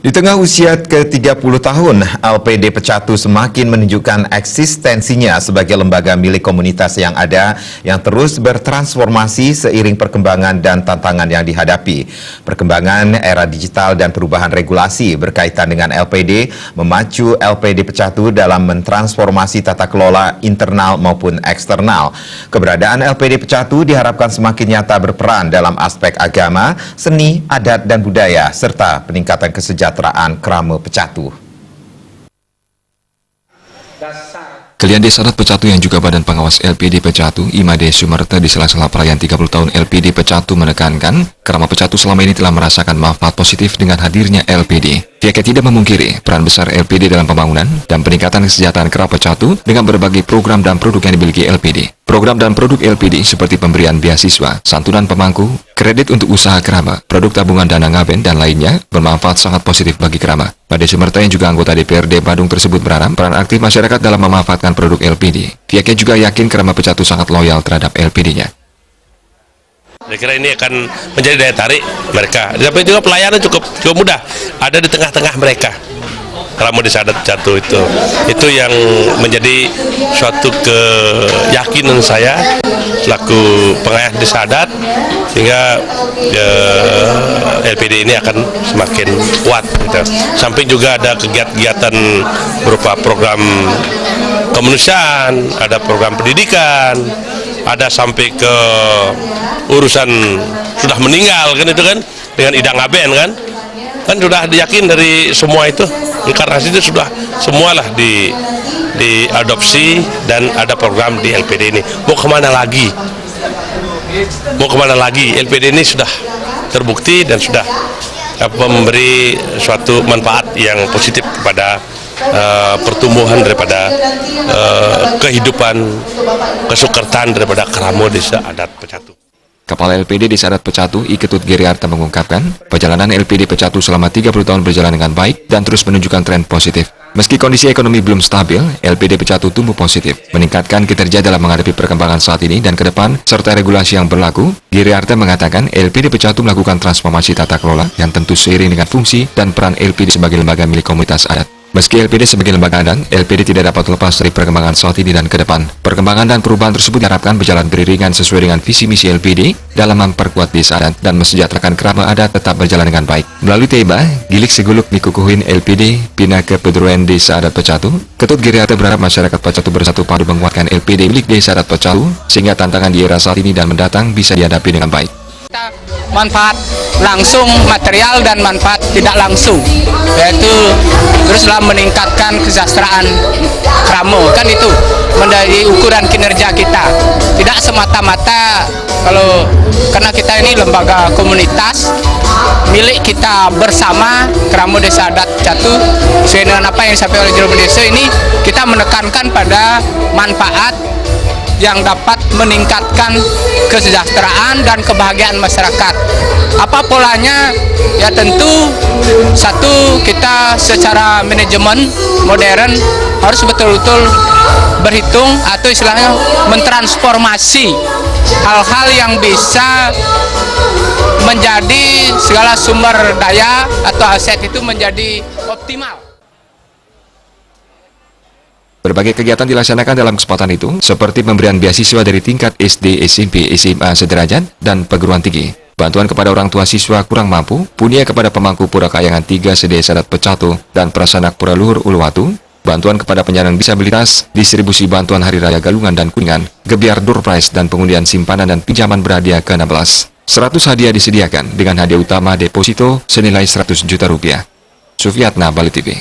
Di tengah usia ke-30 tahun, LPD Pecatu semakin menunjukkan eksistensinya sebagai lembaga milik komunitas yang ada yang terus bertransformasi seiring perkembangan dan tantangan yang dihadapi. Perkembangan era digital dan perubahan regulasi berkaitan dengan LPD memacu LPD Pecatu dalam mentransformasi tata kelola internal maupun eksternal. Keberadaan LPD Pecatu diharapkan semakin nyata berperan dalam aspek agama, seni, adat, dan budaya, serta peningkatan kesejahteraan Krama Pecatu. Kalian Desa Adat Pecatu yang juga Badan Pengawas LPD Pecatu, Imade Sumerta di sela-sela perayaan 30 tahun LPD Pecatu menekankan, Krama Pecatu selama ini telah merasakan manfaat positif dengan hadirnya LPD. Pihaknya tidak memungkiri peran besar LPD dalam pembangunan dan peningkatan kesejahteraan Krama Pecatu dengan berbagai program dan produk yang dimiliki LPD. Program dan produk LPD seperti pemberian beasiswa, santunan pemangku, kredit untuk usaha Krama, produk tabungan dana ngaben, dan lainnya bermanfaat sangat positif bagi Krama. Pada Sumerta yang juga anggota DPRD Badung tersebut berharap peran aktif masyarakat dalam memanfaatkan produk LPD. Pihaknya juga yakin Krama Pecatu sangat loyal terhadap LPD-nya. Saya kira ini akan menjadi daya tarik mereka. Tapi juga pelayanan cukup mudah, ada di tengah-tengah mereka. Krama Desa Adat Pecatu itu yang menjadi suatu keyakinan saya selaku pengayah desa adat, sehingga LPD ini akan semakin kuat gitu. Samping juga ada kegiatan berupa program kemanusiaan, ada program pendidikan, ada sampai ke urusan sudah meninggal kan, itu kan dengan idang ngaben kan sudah diyakin dari semua itu, inkarnasi itu sudah semualah diadopsi, dan ada program di LPD ini. Mau kemana lagi? LPD ini sudah terbukti dan sudah memberi suatu manfaat yang positif kepada pertumbuhan daripada kehidupan, kesukertaan daripada Krama Desa Adat Pecatu. Kepala LPD Desa Adat Pecatu, I Ketut Geriarta mengungkapkan, perjalanan LPD Pecatu selama 30 tahun berjalan dengan baik dan terus menunjukkan tren positif. Meski kondisi ekonomi belum stabil, LPD Pecatu tumbuh positif, meningkatkan kinerja dalam menghadapi perkembangan saat ini dan ke depan, serta regulasi yang berlaku. Geriarta mengatakan, LPD Pecatu melakukan transformasi tata kelola yang tentu seiring dengan fungsi dan peran LPD sebagai lembaga milik komunitas adat. Meski LPD sebagai lembaga adat, LPD tidak dapat lepas dari perkembangan saat ini dan ke depan. Perkembangan dan perubahan tersebut diharapkan berjalan beriringan sesuai dengan visi misi LPD dalam memperkuat desa adat dan mesejahterakan Krama adat tetap berjalan dengan baik. Melalui Teba, Gilik Seguluk Mikukuhin LPD, pindah ke Pedroen Desa Adat Pecatu, Ketut Geriarta berharap masyarakat Pecatu bersatu padu menguatkan LPD milik Desa Adat Pecatu, sehingga tantangan di era saat ini dan mendatang bisa dihadapi dengan baik. Manfaat langsung material dan manfaat tidak langsung, yaitu teruslah meningkatkan kesejahteraan Krama, kan itu menjadi ukuran kinerja kita. Tidak semata-mata karena kita ini lembaga komunitas milik kita bersama, Krama Desa Adat Pecatu, sesuai dengan apa yang disampaikan oleh Juru Desa ini, kita menekankan pada manfaat yang dapat meningkatkan kesejahteraan dan kebahagiaan masyarakat. Apa polanya? Ya tentu, satu, kita secara manajemen modern harus betul-betul berhitung atau istilahnya mentransformasi hal-hal yang bisa menjadi segala sumber daya atau aset itu menjadi optimal. Berbagai kegiatan dilaksanakan dalam kesempatan itu, seperti pemberian beasiswa dari tingkat SD, SMP, SMA sederajat, dan perguruan tinggi. Bantuan kepada orang tua siswa kurang mampu, punia kepada pemangku Pura Kayangan 3 Sedesa Adat Pecatu dan Prasanak Pura Luhur Uluwatu, bantuan kepada penyandang disabilitas, distribusi bantuan Hari Raya Galungan dan Kuningan, gebiar door prize dan pengundian simpanan dan pinjaman berhadiah ke-16. 100 hadiah disediakan dengan hadiah utama deposito senilai 100 juta rupiah. Sufiatna, Bali TV.